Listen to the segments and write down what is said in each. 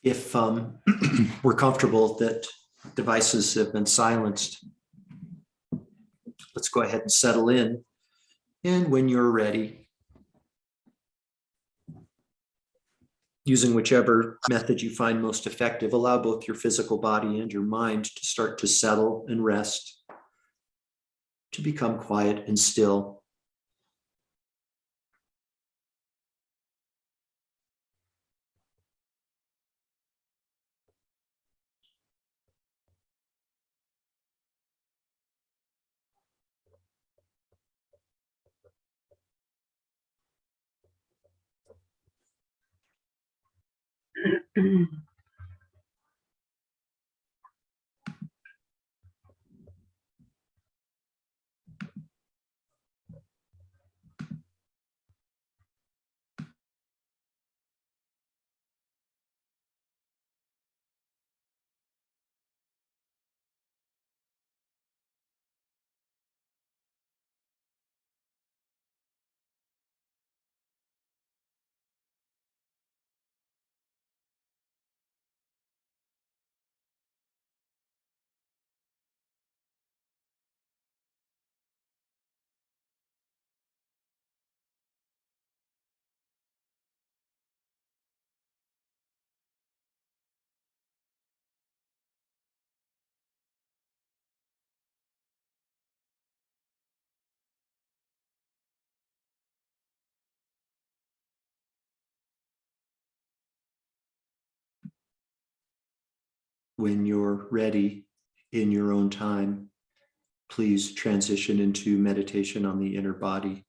If we're comfortable that devices have been silenced, let's go ahead and settle in. And when you're ready, using whichever method you find most effective, allow both your physical body and your mind to start to settle and rest, to become quiet and still. When you're ready in your own time, please transition into meditation on the inner body.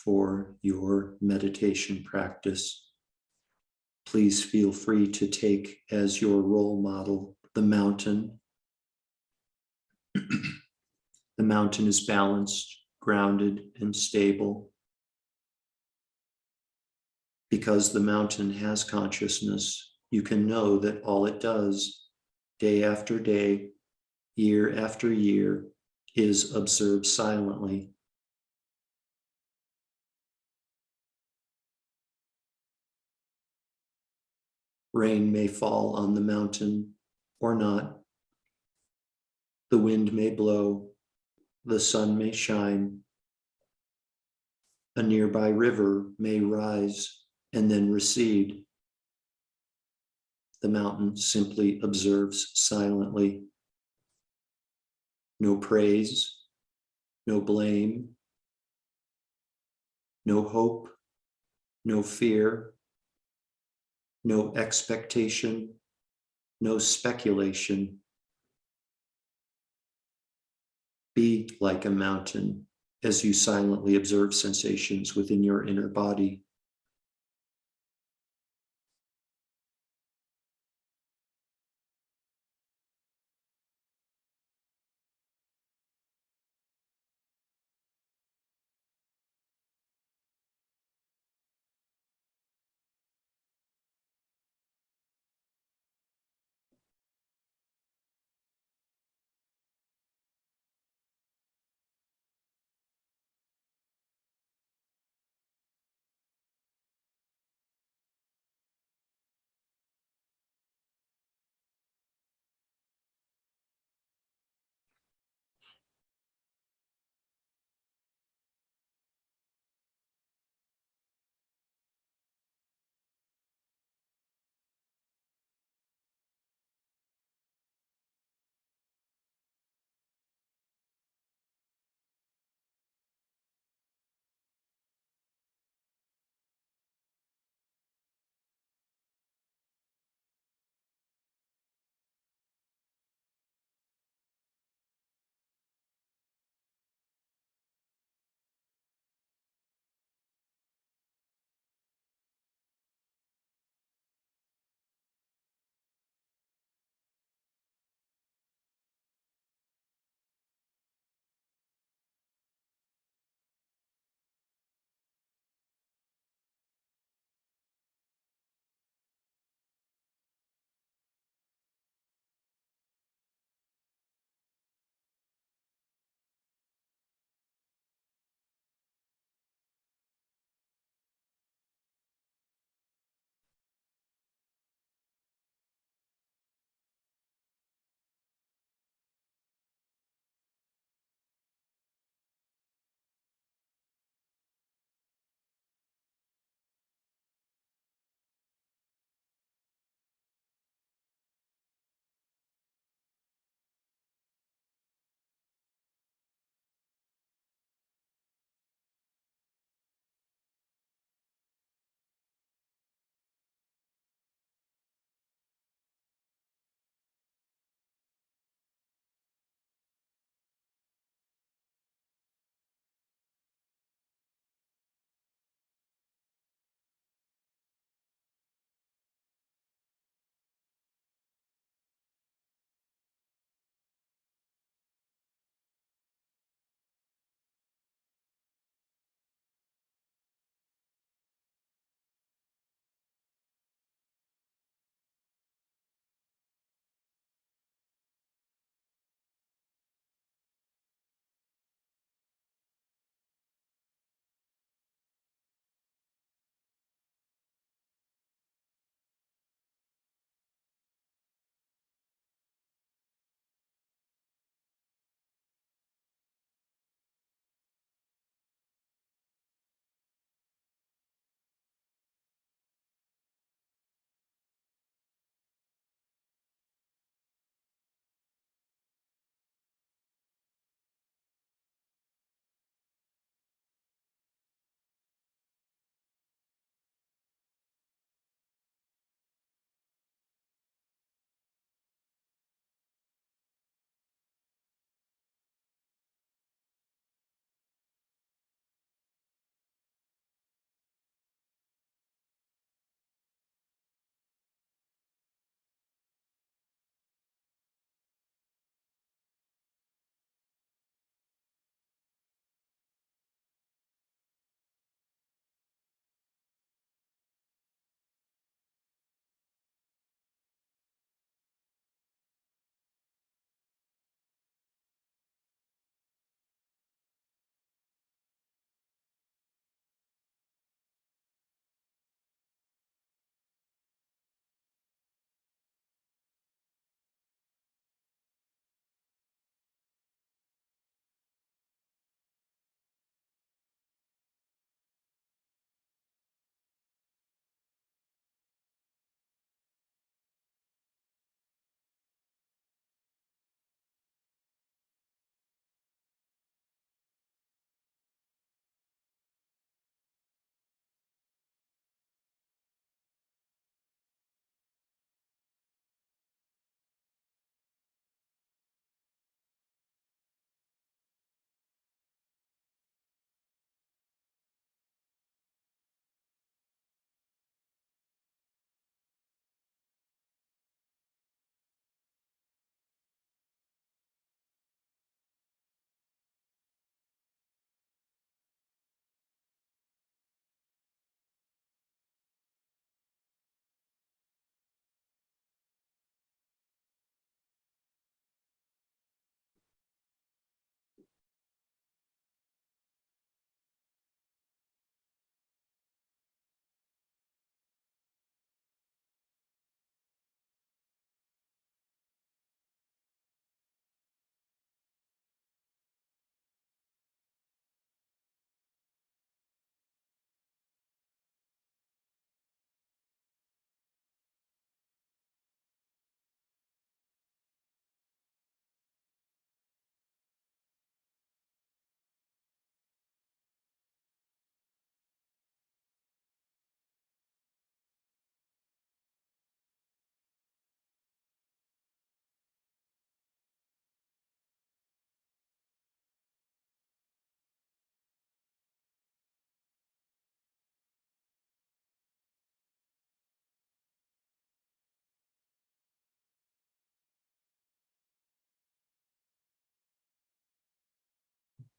for your meditation practice. Please feel free to take as your role model the mountain. The mountain is balanced, grounded, and stable. Because the mountain has consciousness, you can know that all it does, day after day, year after year, is observe silently. Rain may fall on the mountain or not. The wind may blow. The sun may shine. A nearby river may rise and then recede. The mountain simply observes silently. No praise, no blame, no hope, no fear, no expectation, no speculation. Be like a mountain as you silently observe sensations within your inner body.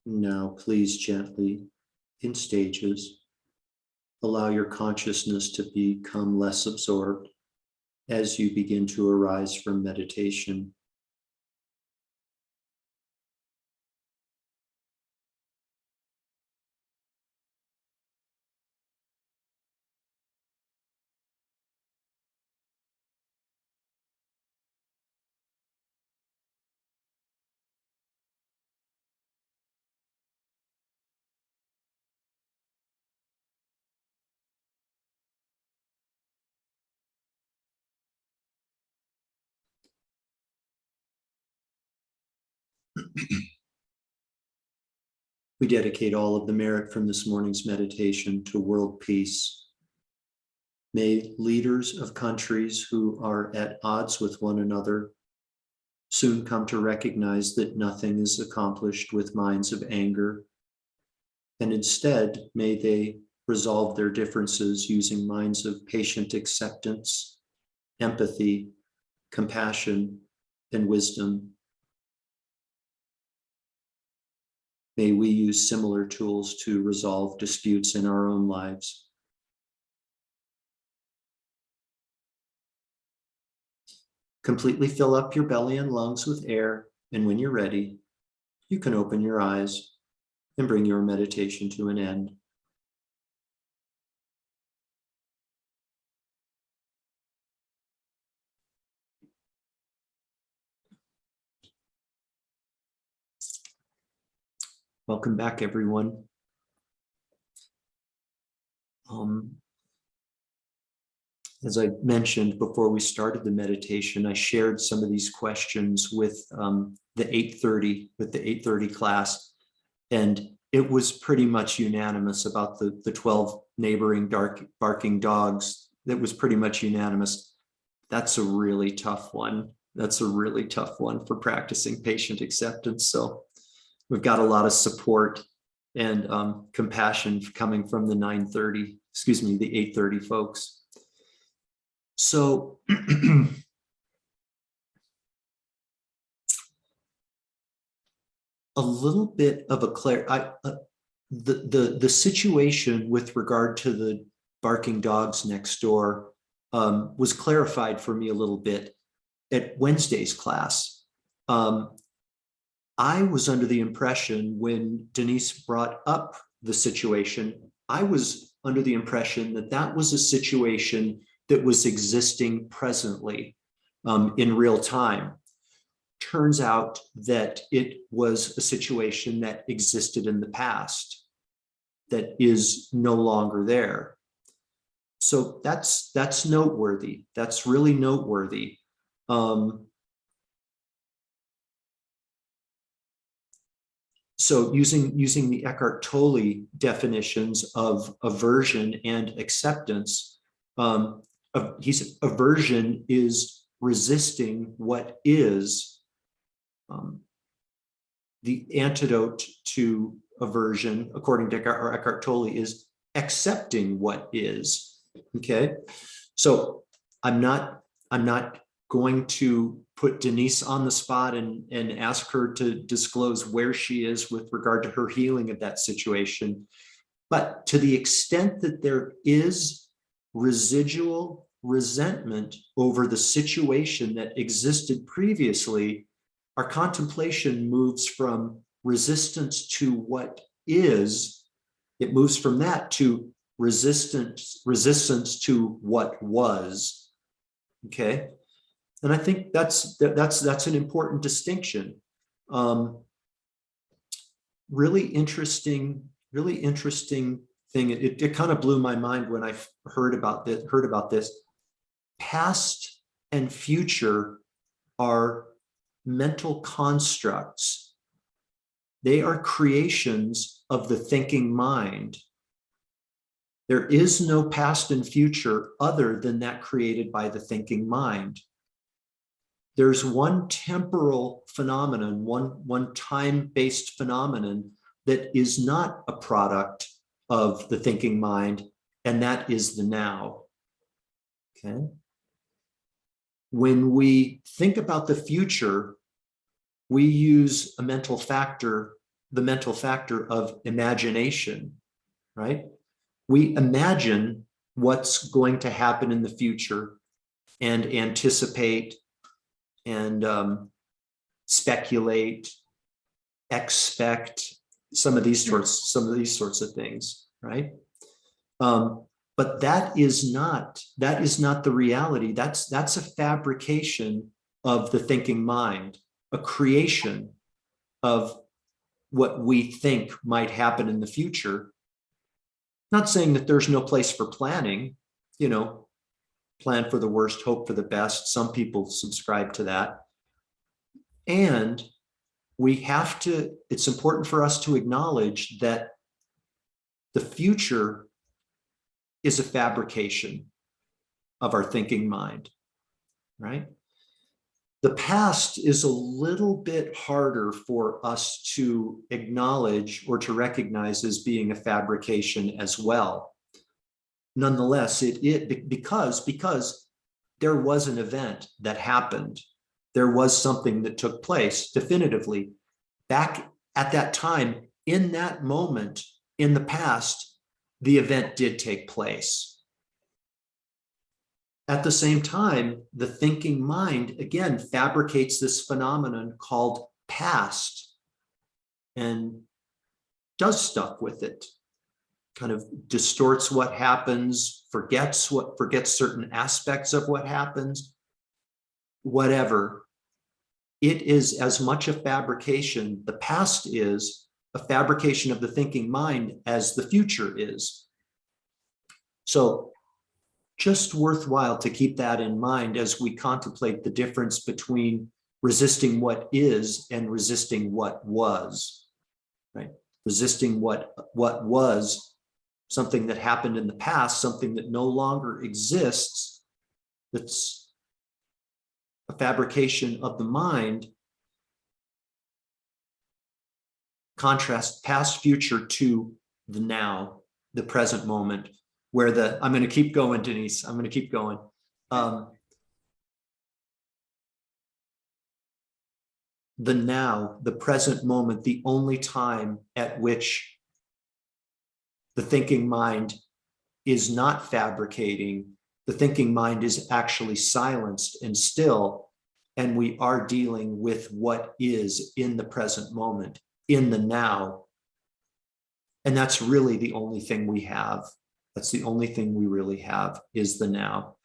Now, please gently, in stages, allow your consciousness to become less absorbed as you begin to arise from meditation. We dedicate all of the merit from this morning's meditation to world peace. May leaders of countries who are at odds with one another soon come to recognize that nothing is accomplished with minds of anger, and instead may they resolve their differences using minds of patient acceptance, empathy, compassion, and wisdom. May we use similar tools to resolve disputes in our own lives. Completely fill up your belly and lungs with air, and when you're ready, you can open your eyes and bring your meditation to an end. Welcome back, everyone. As I mentioned before we started the meditation, I shared some of these questions with the 830 class, and it was pretty much unanimous about the 12 neighboring barking dogs. That was pretty much unanimous. That's a really tough one. That's a really tough one for practicing patient acceptance. So we've got a lot of support and compassion coming from the 830 folks. So a little bit of the situation with regard to the barking dogs next door was clarified for me a little bit at Wednesday's class. I was under the impression when Denise brought up the situation, I was under the impression that that was a situation that was existing presently in real time. Turns out that it was a situation that existed in the past that is no longer there. So that's noteworthy. That's really noteworthy. So using the Eckhart Tolle definitions of aversion and acceptance, aversion is resisting what is. The antidote to aversion, according to Eckhart Tolle, is accepting what is. Okay, so I'm not going to put Denise on the spot and ask her to disclose where she is with regard to her healing of that situation. But to the extent that there is residual resentment over the situation that existed previously, our contemplation moves from resistance to what is, it moves from that to resistance to what was. Okay. And I think that's an important distinction. Really interesting thing. It kind of blew my mind when I heard about this. Past and future are mental constructs. They are creations of the thinking mind. There is no past and future other than that created by the thinking mind. There's one temporal phenomenon, one time-based phenomenon that is not a product of the thinking mind, and that is the now. Okay. When we think about the future, we use a mental factor the mental factor of imagination, right? We imagine what's going to happen in the future and anticipate and speculate, expect some of these sorts of things, right? But that is not the reality. That's a fabrication of the thinking mind, a creation of what we think might happen in the future. Not saying that there's no place for planning, plan for the worst, hope for the best. Some people subscribe to that. And it's important for us to acknowledge that the future is a fabrication of our thinking mind, right? The past is a little bit harder for us to acknowledge or to recognize as being a fabrication as well. Nonetheless, because there was an event that happened, there was something that took place definitively back at that time, in that moment in the past, the event did take place. At the same time, the thinking mind, again, fabricates this phenomenon called past and does stuff with it, kind of distorts what happens, forgets certain aspects of what happens, whatever. It is as much a fabrication, the past is a fabrication of the thinking mind as the future is. So just worthwhile to keep that in mind as we contemplate the difference between resisting what is and resisting what was, right? Resisting what was, something that happened in the past, something that no longer exists, that's a fabrication of the mind. Contrast past, future to the now, the present moment, where I'm going to keep going, Denise. I'm going to keep going. The now, the present moment, the only time at which the thinking mind is not fabricating, the thinking mind is actually silenced and still, and we are dealing with what is in the present moment, in the now. And that's really the only thing we have. That's the only thing we really have, is the now.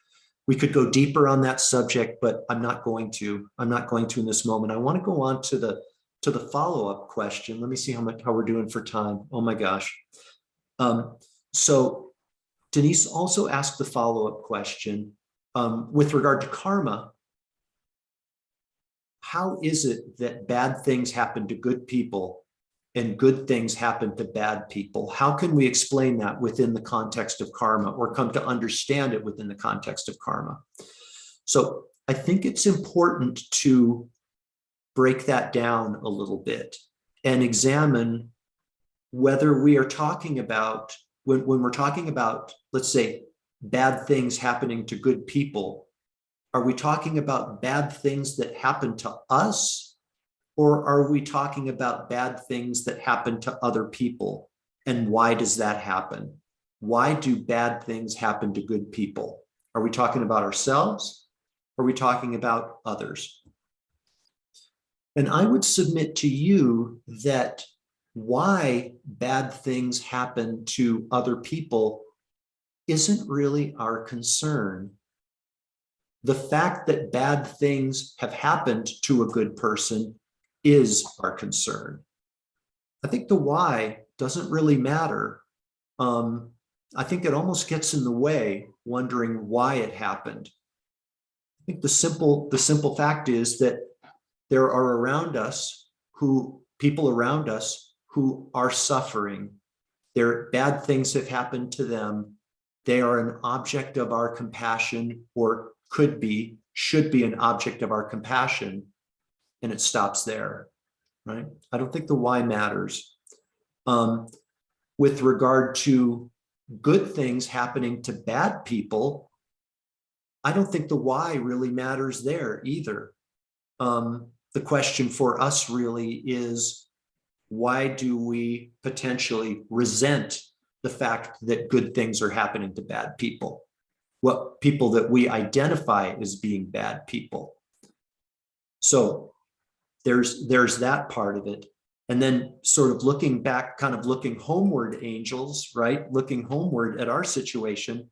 We could go deeper on that subject, but I'm not going to in this moment. I want to go on to the follow-up question. Let me see how we're doing for time. Oh my gosh. So Denise also asked the follow-up question with regard to karma. How is it that bad things happen to good people and good things happen to bad people? How can we explain that within the context of karma, or come to understand it within the context of karma? So I think it's important to break that down a little bit and examine whether we are talking about, when we're talking about, let's say, bad things happening to good people, are we talking about bad things that happen to us? Or are we talking about bad things that happen to other people? And why does that happen? Why do bad things happen to good people? Are we talking about ourselves? Or are we talking about others? And I would submit to you that why bad things happen to other people isn't really our concern. The fact that bad things have happened to a good person is our concern. I think the why doesn't really matter. I think it almost gets in the way, wondering why it happened. I think the simple fact is that there are people around us who are suffering. Bad things have happened to them. They are an object of our compassion, or should be an object of our compassion. And it stops there, right? I don't think the why matters. With regard to good things happening to bad people, I don't think the why really matters there either. The question for us really is, Why do we potentially resent the fact that good things are happening to bad people? What people that we identify as being bad people. So there's that part of it. And then sort of looking back, kind of looking homeward, angels, right? Looking homeward at our situation.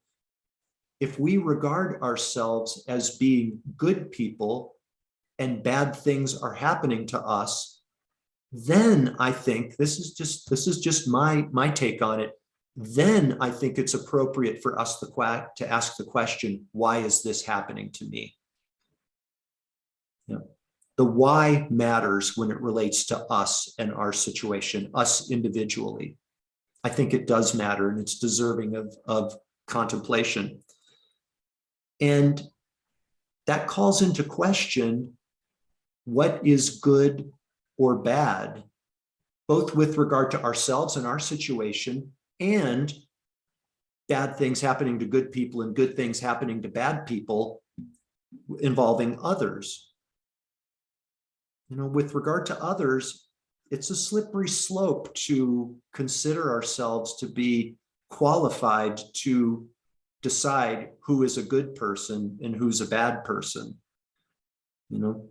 If we regard ourselves as being good people and bad things are happening to us, then I think this is just my take on it. Then I think it's appropriate for us to ask the question, why is this happening to me? Yeah. The why matters when it relates to us and our situation, us individually. I think it does matter, and it's deserving of contemplation. And that calls into question what is good or bad, both with regard to ourselves and our situation, and bad things happening to good people and good things happening to bad people involving others. You know, with regard to others, it's a slippery slope to consider ourselves to be qualified to decide who is a good person and who's a bad person. You know,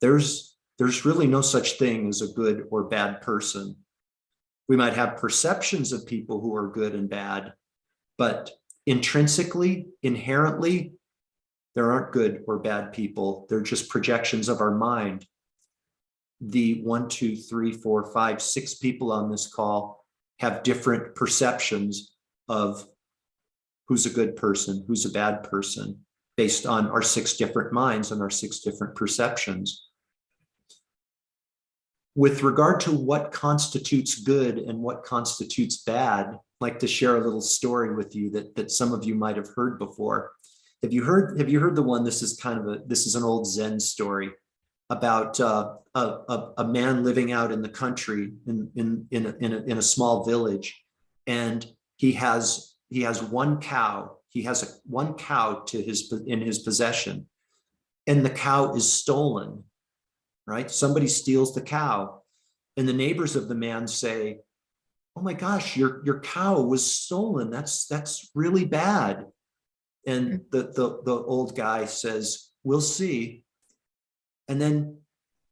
there's really no such thing as a good or bad person. We might have perceptions of people who are good and bad, but intrinsically, inherently, there aren't good or bad people. They're just projections of our mind. The 1, 2, 3, 4, 5, 6 people on this call have different perceptions of who's a good person, who's a bad person, based on our 6 different minds and our 6 different perceptions. With regard to what constitutes good and what constitutes bad, I'd like to share a little story with you that some of you might have heard before. Have you heard the one? This is an old Zen story about a man living out in the country in a small village, and he has one cow. He has one cow in his possession, and the cow is stolen. Right? Somebody steals the cow, and the neighbors of the man say, "Oh my gosh, your cow was stolen. That's really bad." And the old guy says, "We'll see." And then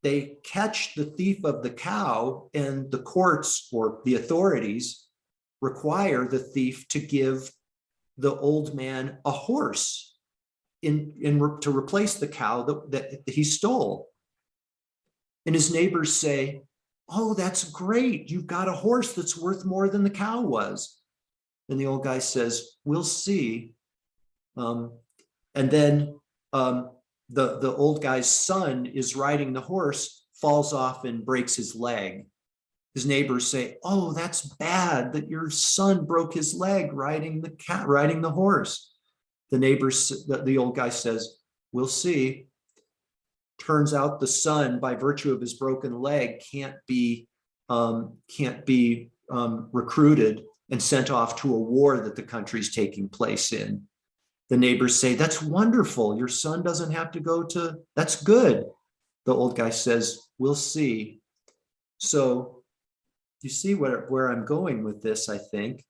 they catch the thief of the cow, and the courts or the authorities require the thief to give the old man a horse to replace the cow that he stole. And his neighbors say, "Oh, that's great. You've got a horse that's worth more than the cow was." And the old guy says, "We'll see." And then the old guy's son is riding the horse, falls off and breaks his leg. His neighbors say, "Oh, that's bad that your son broke his leg riding the horse." The old guy says, "We'll see." Turns out the son, by virtue of his broken leg, can't be recruited and sent off to a war that the country's taking place in. The neighbors say, "That's wonderful. Your son doesn't have to go to, that's good." The old guy says, "We'll see." So you see where I'm going with this, I think.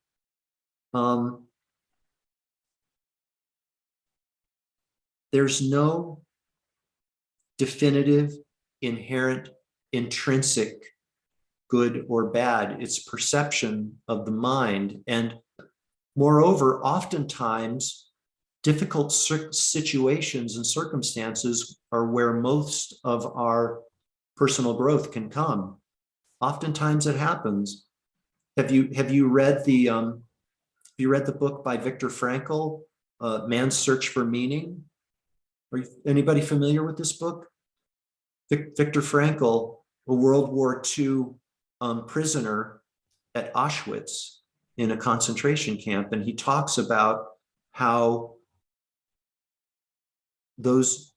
There's no definitive, inherent, intrinsic good or bad. It's perception of the mind. And moreover, oftentimes, difficult situations and circumstances are where most of our personal growth can come. Oftentimes it happens. Have you read the book by Viktor Frankl, Man's Search for Meaning? Anybody familiar with this book? Viktor Frankl, a World War II prisoner at Auschwitz in a concentration camp, and he talks about how those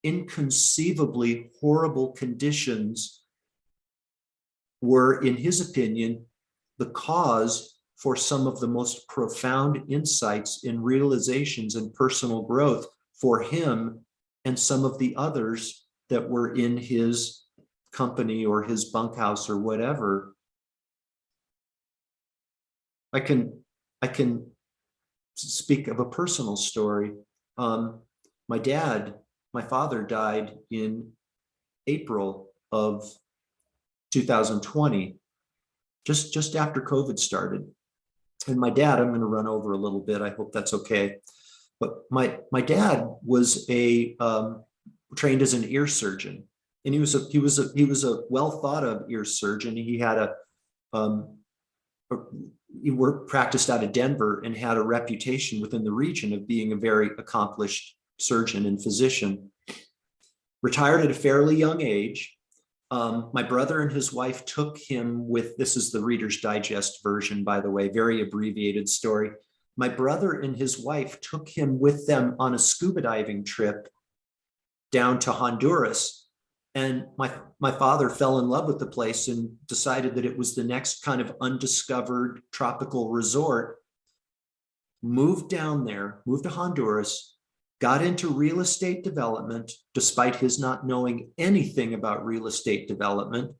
inconceivably horrible conditions were, in his opinion, the cause for some of the most profound insights and realizations and personal growth for him and some of the others that were in his company or his bunkhouse or whatever. I can speak of a personal story. My father died in April of 2020, just after COVID started. And my dad, I'm going to run over a little bit. I hope that's okay. But my dad was trained as an ear surgeon, and he was a well thought of ear surgeon. He had he practiced out of Denver and had a reputation within the region of being a very accomplished surgeon and physician. Retired at a fairly young age. My brother and his wife took him with, this is the Reader's Digest version, by the way, very abbreviated story. My brother and his wife took him with them on a scuba diving trip down to Honduras. And my father fell in love with the place and decided that it was the next kind of undiscovered tropical resort. Moved down there, moved to Honduras, got into real estate development, despite his not knowing anything about real estate development,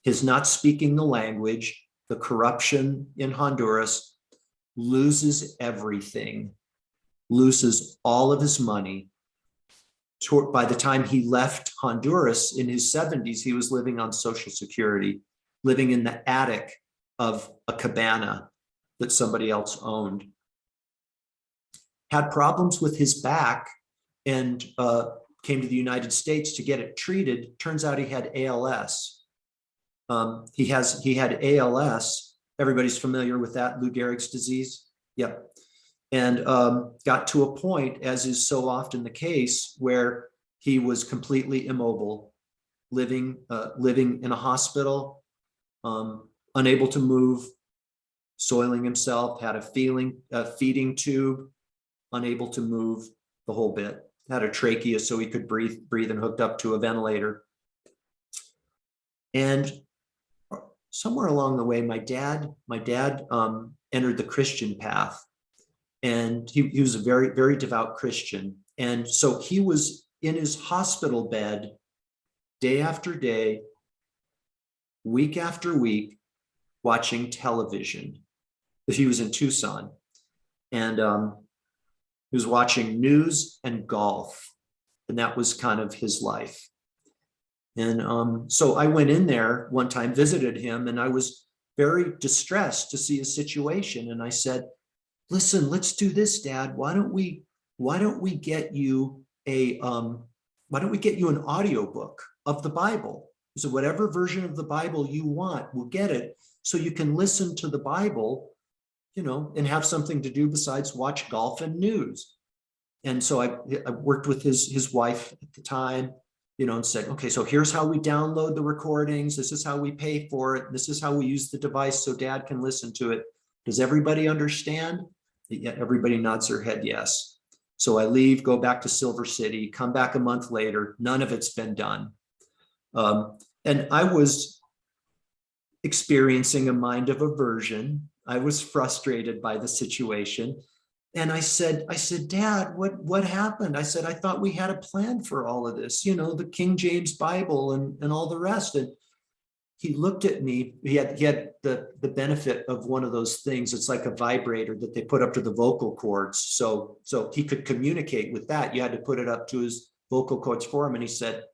his not speaking the language, the corruption in Honduras, loses everything, loses all of his money. By the time he left Honduras in his 70s, he was living on Social Security, living in the attic of a cabana that somebody else owned. Had problems with his back and came to the United States to get it treated. Turns out he had ALS. He had ALS. Everybody's familiar with that, Lou Gehrig's disease? Yep. And got to a point, as is so often the case, where he was completely immobile, living in a hospital, unable to move, soiling himself, had a feeding tube, unable to move, the whole bit. Had a trachea so he could breathe and hooked up to a ventilator. And somewhere along the way, my dad entered the Christian path. And he was a very, very devout Christian. And so he was in his hospital bed day after day, week after week, watching television. He was in Tucson. And he was watching news and golf. And that was kind of his life. And so I went in there one time, visited him, and I was very distressed to see his situation. And I said, listen, let's do this, Dad. Why don't we get you an audiobook of the Bible? So whatever version of the Bible you want, we'll get it so you can listen to the Bible, and have something to do besides watch golf and news. And so I worked with his wife at the time, and said, okay, so here's how we download the recordings. This is how we pay for it. This is how we use the device so Dad can listen to it. Does everybody understand? Yeah, everybody nods their head yes. So I leave, go back to Silver City, come back a month later, none of it's been done. And I was experiencing a mind of aversion. I was frustrated by the situation. And I said, Dad, what happened? I said, I thought we had a plan for all of this, the King James Bible and all the rest. And he looked at me. He had the benefit of one of those things. It's like a vibrator that they put up to the vocal cords. So he could communicate with that. You had to put it up to his vocal cords for him. And he said,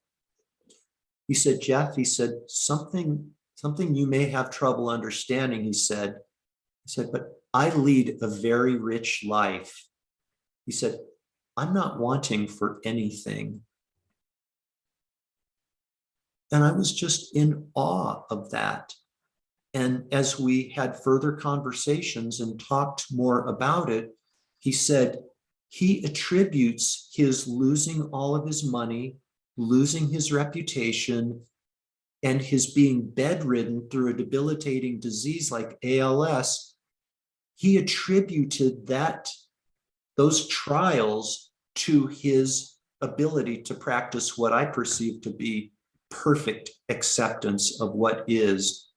Jeff, something you may have trouble understanding. He said, but I lead a very rich life. He said, I'm not wanting for anything. And I was just in awe of that. And as we had further conversations and talked more about it, he said he attributes his losing all of his money, losing his reputation, and his being bedridden through a debilitating disease like ALS. He attributed those trials to his ability to practice what I perceive to be perfect acceptance of what is.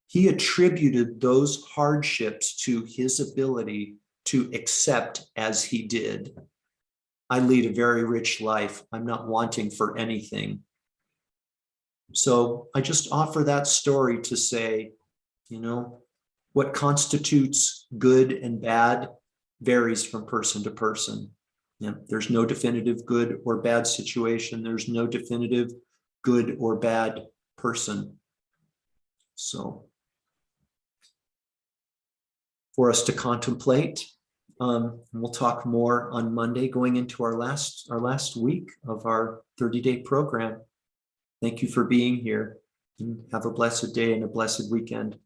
He attributed those hardships to his ability to accept as he did. I lead a very rich life. I'm not wanting for anything. So I just offer that story to say, what constitutes good and bad varies from person to person. Yeah, there's no definitive good or bad situation. There's no definitive good or bad person. So for us to contemplate, we'll talk more on Monday going into our last week of our 30-day program. Thank you for being here, and have a blessed day and a blessed weekend.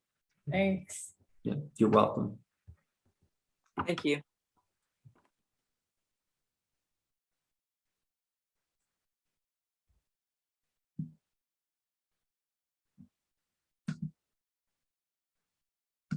Thanks. Yeah, you're welcome. Thank you.